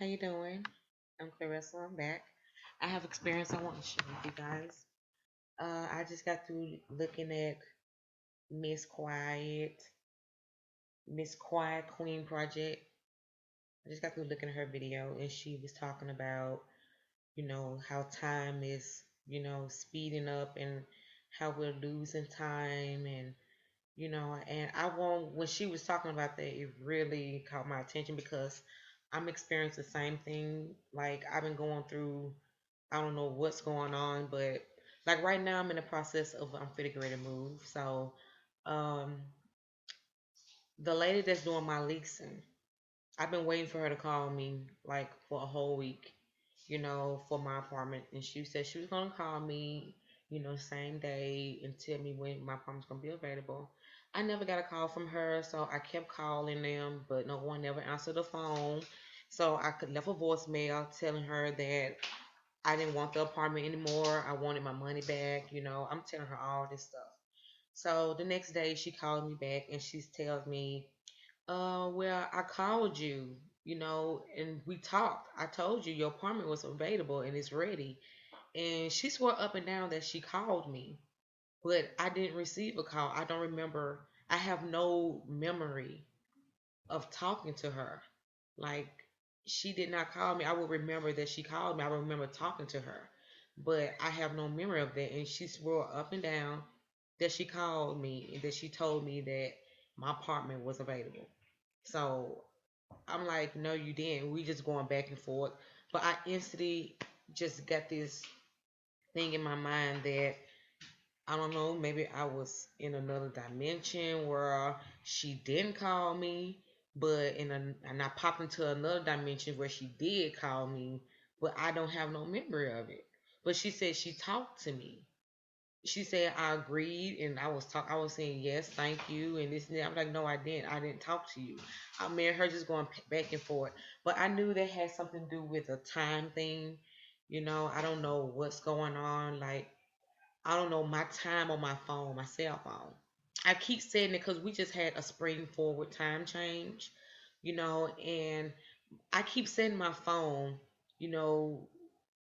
How you doing? I'm Clarissa. I'm back. I have experience I want to share with you guys. I just got through looking at Miss Quiet, Miss Quiet Queen Project. I just got through looking at her video, and she was talking about, how time is, speeding up, and how we're losing time, and I won't. When she was talking about that, it really caught my attention because I'm experiencing the same thing. Like I've been going through. I don't know what's going on, but like right now I'm in the process of I'm fitting ready to move. So, um, the lady that's doing my leasing, I've been waiting for her to call me like for a whole week, for my apartment, and she said she was gonna call me, same day and tell me when my apartment's gonna be available. I never got a call from her, so I kept calling them, but no one ever answered the phone. So I could left a voicemail telling her that I didn't want the apartment anymore. I wanted my money back. I'm telling her all this stuff. So the next day she called me back and she tells me, well, I called you, and we talked. I told you your apartment was available and it's ready. And she swore up and down that she called me, but I didn't receive a call. I don't remember. I have no memory of talking to her. Like she did not call me. I will remember that she called me. I will remember talking to her, but I have no memory of that. And she swore up and down that she called me and that she told me that my apartment was available. So I'm like, no, you didn't. We just going back and forth. But I instantly just got this thing in my mind that I don't know, maybe I was in another dimension where she didn't call me, but and I popped into another dimension where she did call me, but I don't have no memory of it. But she said she talked to me. She said I agreed, and I was saying yes, thank you, and this and that. I'm like, no, I didn't. I didn't talk to you. I mean, her just going back and forth. But I knew that had something to do with a time thing. I don't know what's going on. Like I don't know my time on my phone, my cell phone. I keep saying it because we just had a spring forward time change, and I keep setting my phone, you know,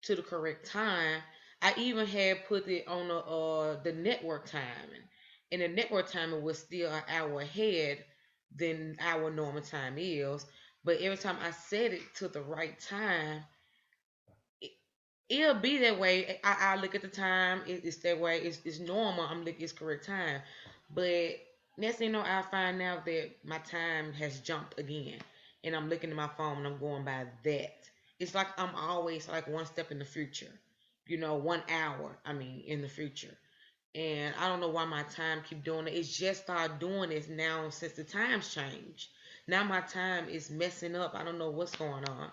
to the correct time. I even had put it on the network timing, and the network timing was still an hour ahead than our normal time is. But every time I set it to the right time, it, it'll be that way. I look at the time. It's that way. It's normal. I'm looking. It's correct time. But next thing you know, I find out that my time has jumped again, and I'm looking at my phone and I'm going by that. It's like I'm always like one step in the future. 1 hour. I mean, in the future. And I don't know why my time keep doing it. It's just started doing this now since the times changed. Now my time is messing up. I don't know what's going on.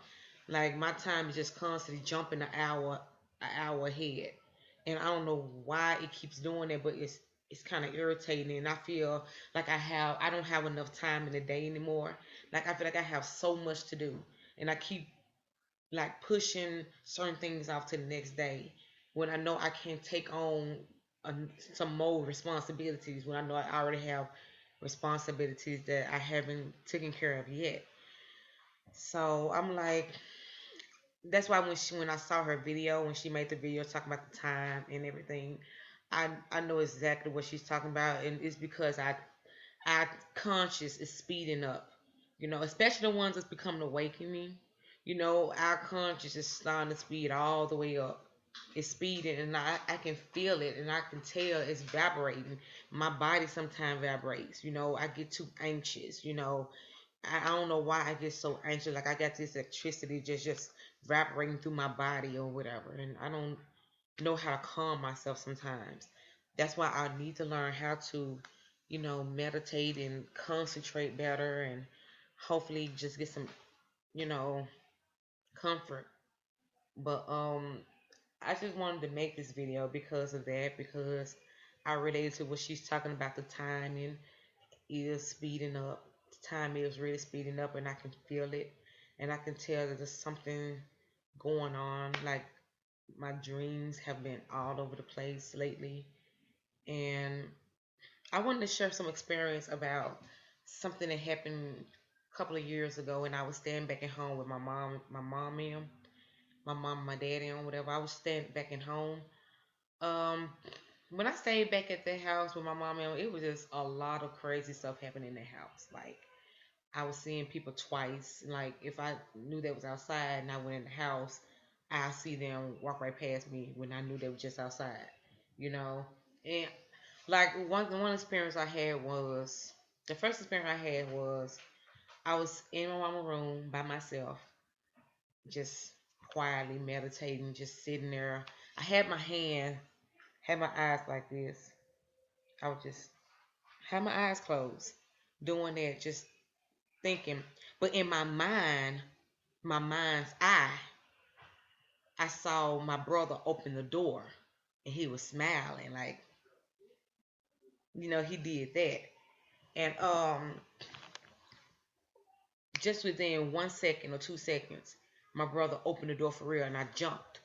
Like my time is just constantly jumping an hour ahead, and I don't know why it keeps doing it, but it's kind of irritating, and I feel like I don't have enough time in the day anymore. Like I feel like I have so much to do, and I keep like pushing certain things off to the next day when I know I can't take on a, some more responsibilities when I know I already have responsibilities that I haven't taken care of yet. So I'm like, that's why when I saw her video when she made the video talking about the time and everything, I know exactly what she's talking about, and it's because our conscious is speeding up. Especially the ones that's becoming awakening. Our conscious is starting to speed all the way up. It's speeding, and I can feel it, and I can tell it's vibrating. My body sometimes vibrates. I get too anxious. I don't know why I get so anxious. Like I got this electricity just vibrating through my body or whatever, and I don't know how to calm myself sometimes. That's why I need to learn how to, meditate and concentrate better and hopefully just get some, you know, comfort. But I just wanted to make this video because of that, because I related to what she's talking about. The timing is speeding up. The time is really speeding up, and I can feel it, and I can tell that there's something going on. Like my dreams have been all over the place lately, and I wanted to share some experience about something that happened couple of years ago, and I was staying back at home with my mom, my daddy, and whatever. I was staying back at home. Um, when I stayed back at the house with my mom, and it was just a lot of crazy stuff happening in the house. Like I was seeing people twice. Like if I knew they was outside and I went in the house, I see them walk right past me when I knew they were just outside. You know, and like one experience I had was the first experience I had was I was in my mama room by myself, just quietly meditating, just sitting there. I had my eyes like this. I would just have my eyes closed, doing that, just thinking. But in my mind's eye, I saw my brother open the door, and he was smiling like, he did that. And just within 1 second or 2 seconds, my brother opened the door for real, and I jumped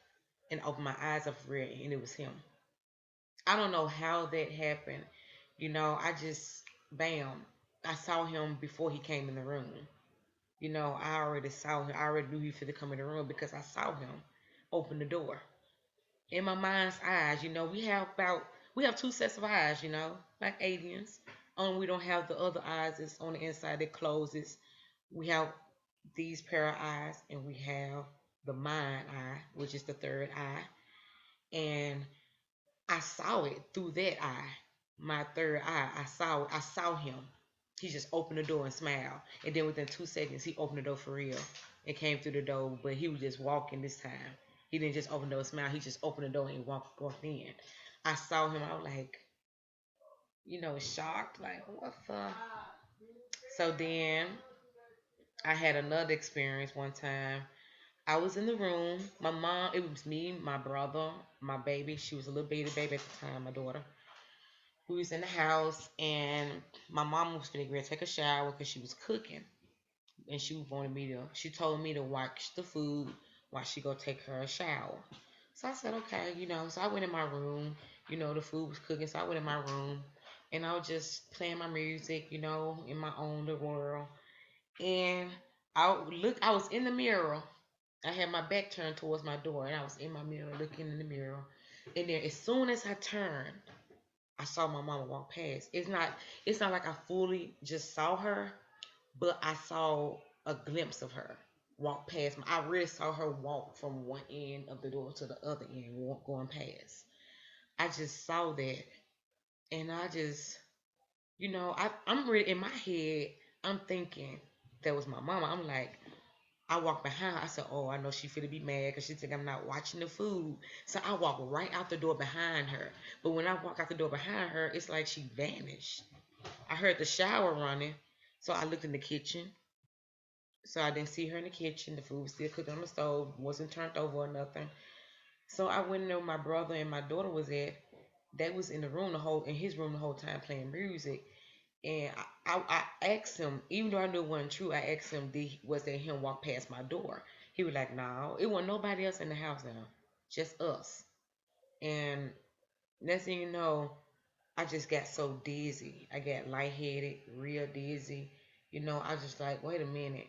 and opened my eyes up for real, and it was him. I don't know how that happened. I just, bam, I saw him before he came in the room. I already saw him. I already knew he was to come in the room because I saw him open the door. In my mind's eyes, we have two sets of eyes, like aliens. Only we don't have the other eyes that's on the inside that closes. We have these pair of eyes, and we have the mind eye, which is the third eye. And I saw it through that eye, my third eye. I saw him. He just opened the door and smiled. And then within 2 seconds, he opened the door for real and came through the door. But he was just walking this time. He didn't just open the door and smile. He just opened the door and walked in. I saw him. I was like, shocked. Like, what the? So then I had another experience one time. I was in the room. My mom, it was me, my brother, my baby. She was a little baby at the time, my daughter. We was in the house, and my mom was gonna take a shower because she was cooking, and she told me to watch the food while she go take her a shower. So I said, okay, so I went in my room. The food was cooking, so I went in my room, and I was just playing my music, in my own little world. And I was in the mirror. I had my back turned towards my door, and I was in my mirror looking in the mirror. And then as soon as I turned, I saw my mama walk past. It's not like I fully just saw her, but I saw a glimpse of her walk past me. I really saw her walk from one end of the door to the other end, going past. I just saw that, and I just, I'm really in my head. I'm thinking that was my mama. I'm like, I walked behind her. I said, "Oh, I know she finna be mad because she think I'm not watching the food." So I walked right out the door behind her. But when I walk out the door behind her, it's like she vanished. I heard the shower running, so I looked in the kitchen. So I didn't see her in the kitchen. The food was still cooked on the stove, wasn't turned over or nothing. So I went in there where my brother and my daughter was at. They was in the room in his room the whole time playing music. And I asked him, even though I knew it wasn't true, I asked him, was that him walk past my door? He was like, no, it wasn't nobody else in the house now, just us. And next thing you know, I just got so dizzy. I got lightheaded, real dizzy. I was just like, wait a minute.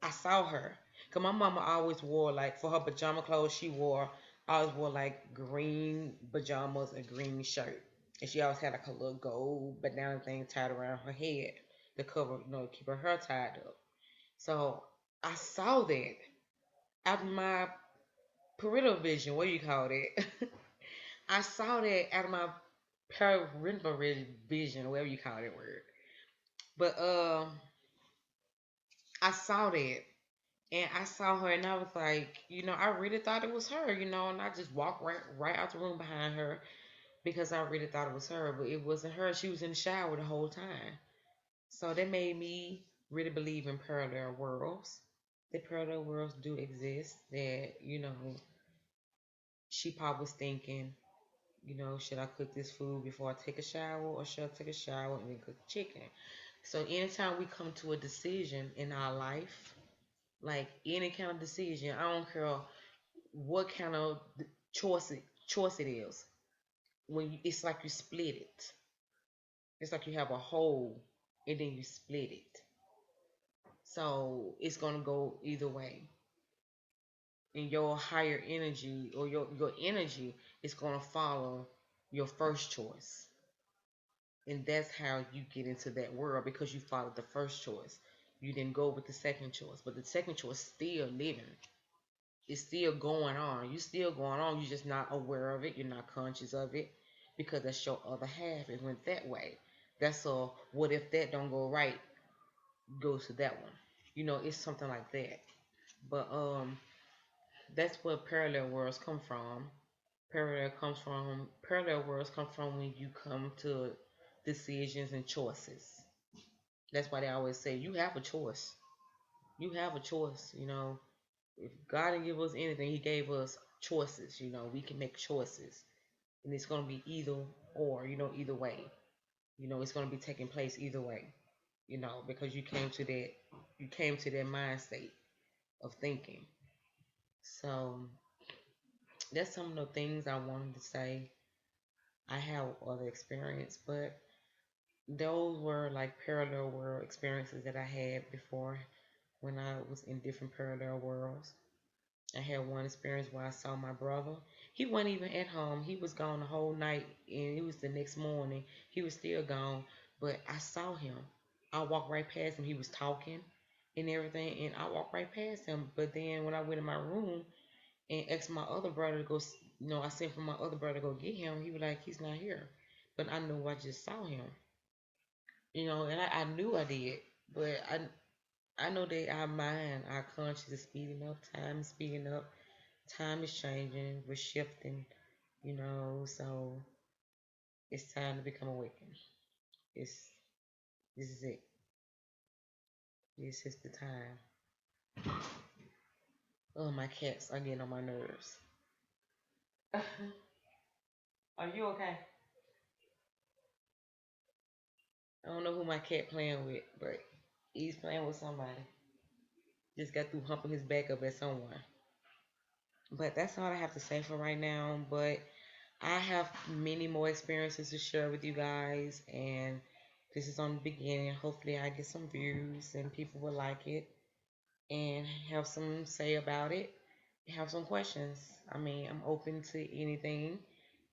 I saw her. Cause my mama always wore like for her pajama clothes, always wore like green pajamas, a green shirt. And she always had like a little gold bandana thing tied around her head to cover, keep her hair tied up. So I saw that out of my peripheral vision, what do you call that? I saw that out of my peripheral vision, whatever you call that word. But I saw that. And I saw her, and I was like, I really thought it was her, and I just walked right out the room behind her because I really thought it was her, but it wasn't her. She was in the shower the whole time. So that made me really believe in parallel worlds. The parallel worlds do exist. That she probably was thinking, should I cook this food before I take a shower, or should I take a shower and then cook the chicken? So anytime we come to a decision in our life, like any kind of decision, I don't care what kind of choice it is. It's like you split it. It's like you have a hole and then you split it. So it's gonna go either way. And your higher energy or your energy is gonna follow your first choice. And that's how you get into that world because you followed the first choice. You didn't go with the second choice. But the second choice still living. It's still going on. You still going on. You're just not aware of it. You're not conscious of it because that's your other half. It went that way. That's all. What if that don't go right? Goes to that one. It's something like that. But that's where parallel worlds come from. Parallel worlds come from when you come to decisions and choices. That's why they always say you have a choice. You have a choice. If God didn't give us anything, He gave us choices. We can make choices, and it's gonna be either or. Either way. It's gonna be taking place either way. Because you came to that mind state of thinking. So that's some of the things I wanted to say. I have other experience, but those were like parallel world experiences that I had before when I was in different parallel worlds. I had one experience where I saw my brother. He wasn't even at home. He was gone the whole night, and it was the next morning. He was still gone, but I saw him. I walked right past him. He was talking and everything, and I walked right past him. But then when I went in my room and asked my other brother to go, I sent for my other brother to go get him. He was like, he's not here. But I knew I just saw him, and I knew I did. But I know that our mind, our conscious is speeding up, time is speeding up, time is changing, we're shifting, so it's time to become awakened. It's this is it. This is the time. Oh, my cats are getting on my nerves. Are you okay? I don't know who my cat playing with, but he's playing with somebody. Just got through humping his back up at someone. But that's all I have to say for right now. But I have many more experiences to share with you guys, and this is on the beginning. Hopefully, I get some views and people will like it and have some say about it. Have some questions. I mean, I'm open to anything.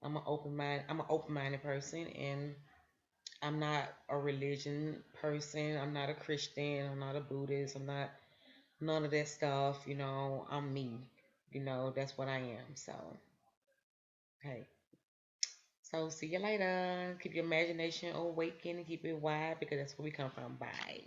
I'm an open-minded person, and I'm not a religion person. I'm not a Christian. I'm not a Buddhist. I'm not none of that stuff. I'm me. That's what I am. So, hey. So see you later. Keep your imagination awakened and keep it wide because that's where we come from. Bye.